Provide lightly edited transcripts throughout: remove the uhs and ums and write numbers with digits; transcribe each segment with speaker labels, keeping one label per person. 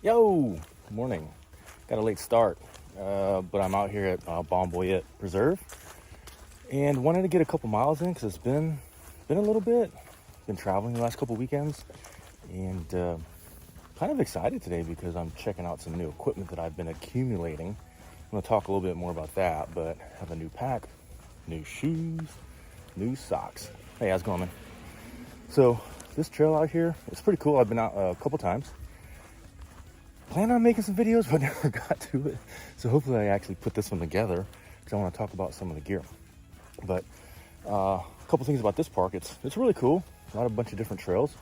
Speaker 1: Yo, morning. Got a late start, but I'm out here at Balm Boyette Preserve and wanted to get a couple miles in because it's been a little bit. Been traveling the last couple weekends and kind of excited today because I'm checking out some new equipment that I've been accumulating. I'm going to talk a little bit more about that, but have a new pack, new shoes, new socks. Hey, how's it going, man? So this trail out here, it's pretty cool. I've been out a couple times. Plan on making some videos, but never got to it. So hopefully I actually put this one together because I want to talk about some of the gear. But a couple things about this park. It's really cool. A bunch of different trails,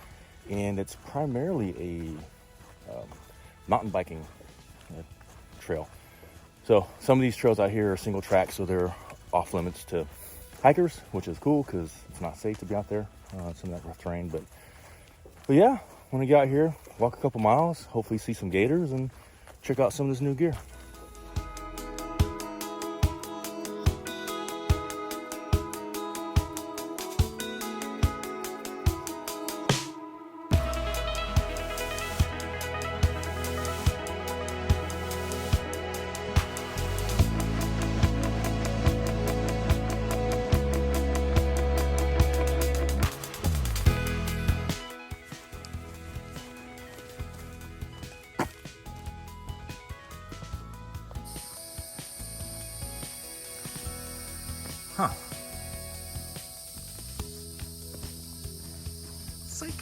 Speaker 1: and it's primarily a mountain biking trail. So some of these trails out here are single track, so they're off limits to hikers, which is cool because it's not safe to be out there. Some of that rough terrain, but yeah. When we get out here, walk a couple miles, hopefully see some gators and check out some of this new gear. Huh. Psych.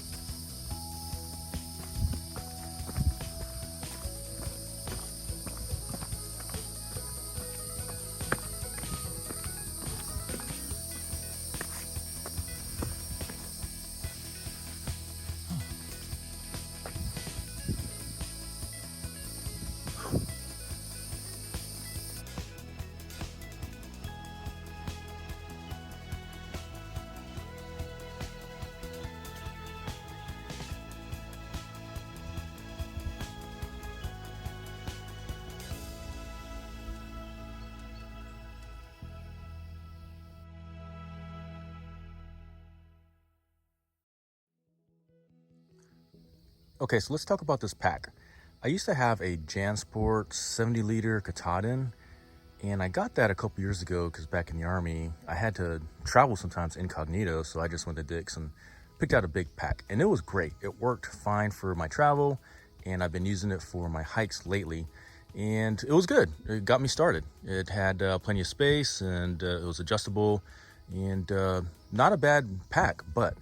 Speaker 1: Okay, so let's talk about this pack. I used to have a JanSport 70-liter Katahdin, and I got that a couple years ago because back in the Army, I had to travel sometimes incognito, so I just went to Dick's and picked out a big pack, and it was great. It worked fine for my travel, and I've been using it for my hikes lately, and it was good. It got me started. It had plenty of space, and it was adjustable, and not a bad pack, but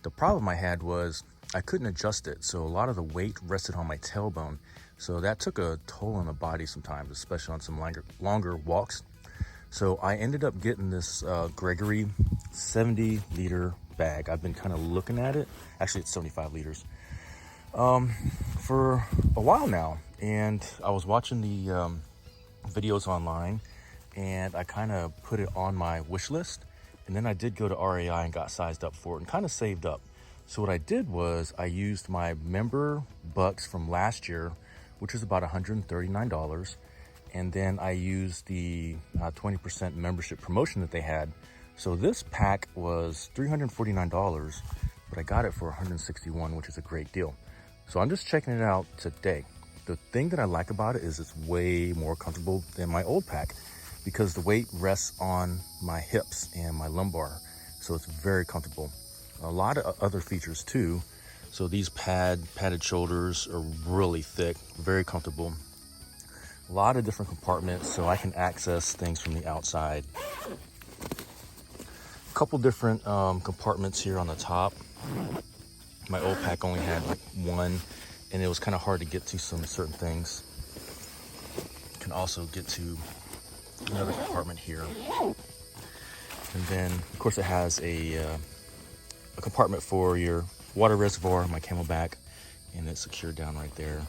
Speaker 1: the problem I had was I couldn't adjust it, so a lot of the weight rested on my tailbone. So that took a toll on the body sometimes, especially on some longer walks. So I ended up getting this Gregory 70-liter bag. I've been kind of looking at it. Actually, it's 75 liters for a while now. And I was watching the videos online, and I kind of put it on my wish list. And then I did go to RAI and got sized up for it and kind of saved up. So what I did was I used my member bucks from last year, which is about $139. And then I used the 20% membership promotion that they had. So this pack was $349, but I got it for $161, which is a great deal. So I'm just checking it out today. The thing that I like about it is it's way more comfortable than my old pack because the weight rests on my hips and my lumbar. So it's very comfortable. A lot of other features too. So these padded shoulders are really thick, very comfortable. A lot of different compartments so I can access things from the outside. A couple different compartments here on the top. My old pack only had like one, and it was kind of hard to get to some certain things. You can also get to another compartment here. And then of course it has a compartment for your water reservoir, my Camelback, and it's secured down right there.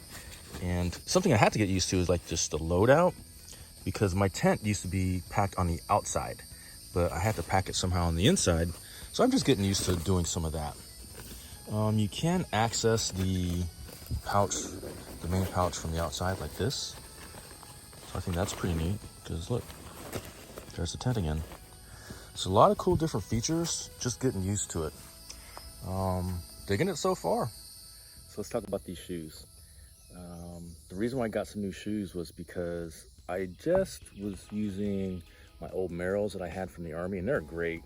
Speaker 1: And something I had to get used to is like just the loadout, because my tent used to be packed on the outside, but I had to pack it somehow on the inside. So I'm just getting used to doing some of that. You can access the pouch, the main pouch from the outside like this. So I think that's pretty neat because look, there's the tent again. So a lot of cool different features, just getting used to it. Digging it so far. So let's talk about these shoes. the reason why I got some new shoes was because I just was using my old Merrells that I had from the Army, and they're great.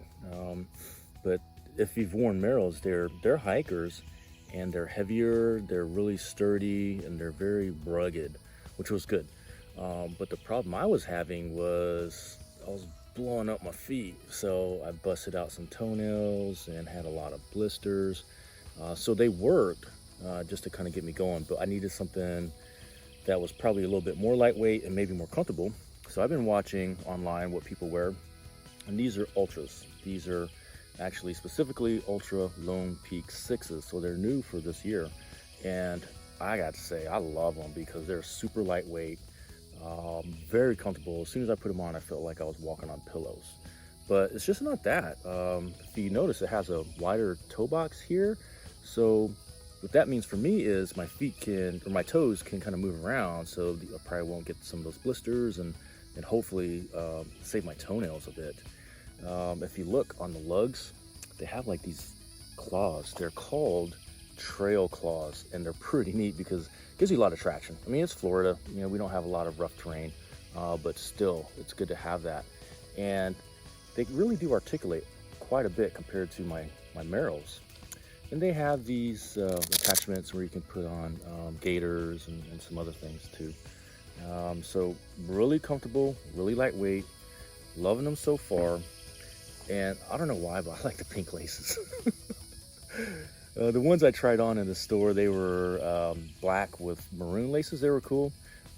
Speaker 1: But if you've worn Merrells, they're hikers, and they're heavier, they're really sturdy, and they're very rugged, which was good. But the problem I was having was I was blowing up my feet. So I busted out some toenails and had a lot of blisters. So they worked just to kind of get me going, but I needed something that was probably a little bit more lightweight and maybe more comfortable. So I've been watching online what people wear, and these are Ultras. These are actually specifically Altra Lone Peak 6s, so they're new for this year. And I got to say, I love them because they're super lightweight, very comfortable. As soon as I put them on, I felt like I was walking on pillows. But it's just not that. If you notice, it has a wider toe box here. So what that means for me is my feet can, or my toes can kind of move around, so I probably won't get some of those blisters and hopefully save my toenails a bit. If you look on the lugs, they have like these claws. They're called trail claws, and they're pretty neat because it gives you a lot of traction. I mean, it's Florida, you know, we don't have a lot of rough terrain, but still, it's good to have that. And they really do articulate quite a bit compared to my Merrells. And they have these attachments where you can put on Gators and some other things too. So really comfortable, really lightweight, loving them so far. And I don't know why, but I like the pink laces. The ones I tried on in the store, they were black with maroon laces. They were cool,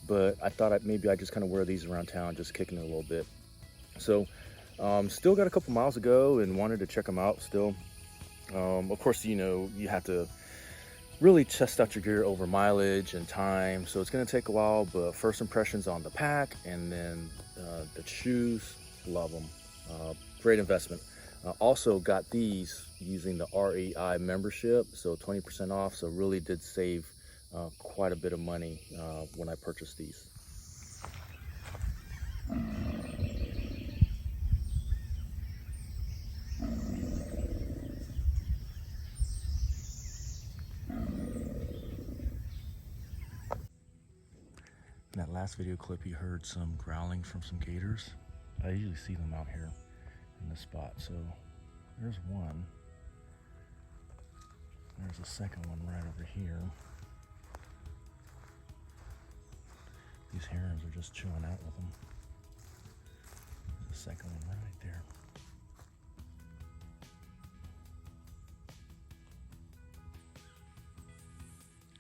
Speaker 1: but I thought maybe I just kind of wear these around town, just kicking it a little bit. So still got a couple miles to go and wanted to check them out still. Of course, you know, you have to really test out your gear over mileage and time, so it's going to take a while, but first impressions on the pack and then the shoes, love them. Great investment. Also got these using the REI membership, so 20% off, so really did save quite a bit of money when I purchased these. In that last video clip, you heard some growling from some gators. I usually see them out here in this spot. So there's one. There's a second one right over here. These herons are just chilling out with them. There's a second one right there.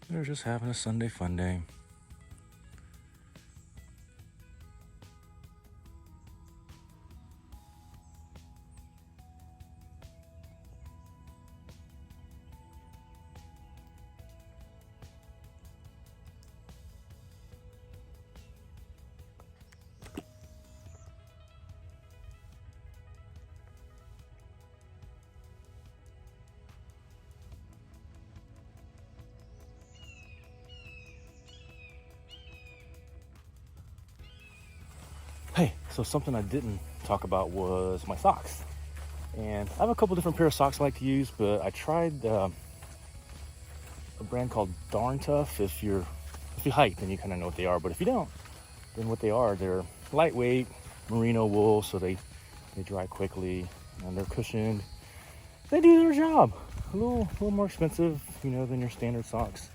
Speaker 1: They're just having a Sunday fun day. Hey, so something I didn't talk about was my socks. And I have a couple different pair of socks I like to use, but I tried a brand called Darn Tough. If you hike, then you kind of know what they are. But if you don't, then what they are, they're lightweight merino wool, so they dry quickly and they're cushioned. They do their job. A little more expensive, you know, than your standard socks.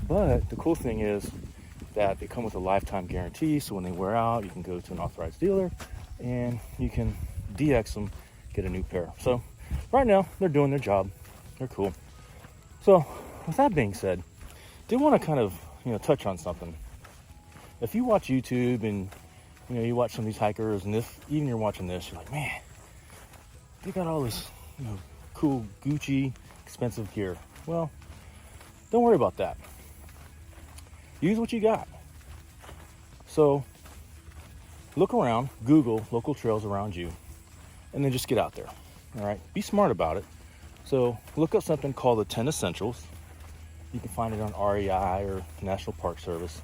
Speaker 1: But the cool thing is that they come with a lifetime guarantee, so when they wear out, you can go to an authorized dealer and you can DX them, get a new pair. So right now, they're doing their job. They're cool. So with that being said, did want to kind of, you know, touch on something. If you watch YouTube and, you know, you watch some of these hikers, and if even you're watching this, you're like, man, they got all this, you know, cool Gucci expensive gear. Well, don't worry about that. Use what you got. So look around, Google local trails around you, and then just get out there. All right, be smart about it. So look up something called the 10 Essentials. You can find it on REI or National Park Service.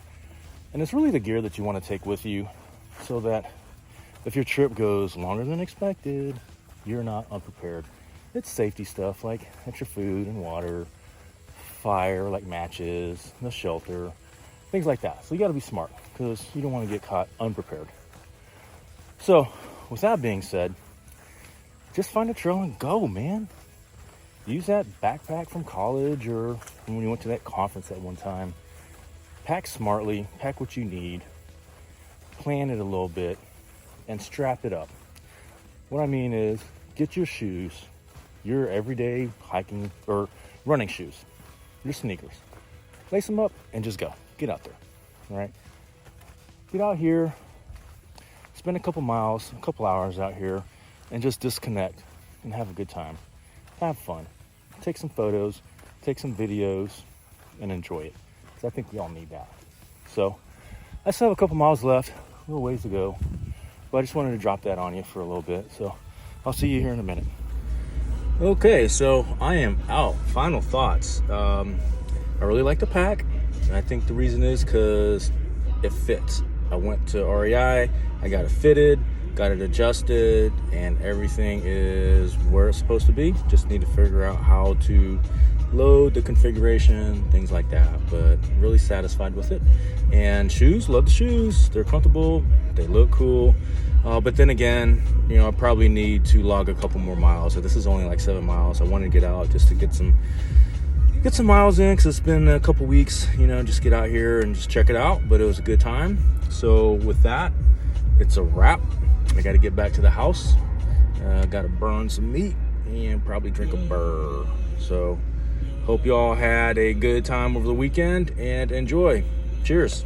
Speaker 1: And it's really the gear that you want to take with you so that if your trip goes longer than expected, you're not unprepared. It's safety stuff like extra food and water, fire like matches, the shelter, things like that. So you got to be smart because you don't want to get caught unprepared. So with that being said, just find a trail and go, man. Use that backpack from college or when you went to that conference at one time. Pack smartly, pack what you need, plan it a little bit, and strap it up. What I mean is, get your shoes, your everyday hiking or running shoes, your sneakers. Lace them up and just go. Get out there, all right? Get out here, spend a couple miles, a couple hours out here, and just disconnect and have a good time. Have fun. Take some photos, take some videos, and enjoy it. Because I think we all need that. So, I still have a couple miles left, a little ways to go. But I just wanted to drop that on you for a little bit. So, I'll see you here in a minute. Okay, so I am out. Final thoughts. I really like the pack. And I think the reason is because it fits. I went to REI, I got it fitted, got it adjusted, and everything is where it's supposed to be. Just need to figure out how to load the configuration, things like that. But really satisfied with it. And shoes, love the shoes. They're comfortable, they look cool. But then again, you know, I probably need to log a couple more miles. So this is only like 7 miles. I wanted to get out just to get some miles in because it's been a couple weeks, you know, just get out here and just check it out. But it was a good time. So with that, it's a wrap. I got to get back to the house. Got to burn some meat and probably drink a burr. So hope you all had a good time over the weekend and enjoy. Cheers.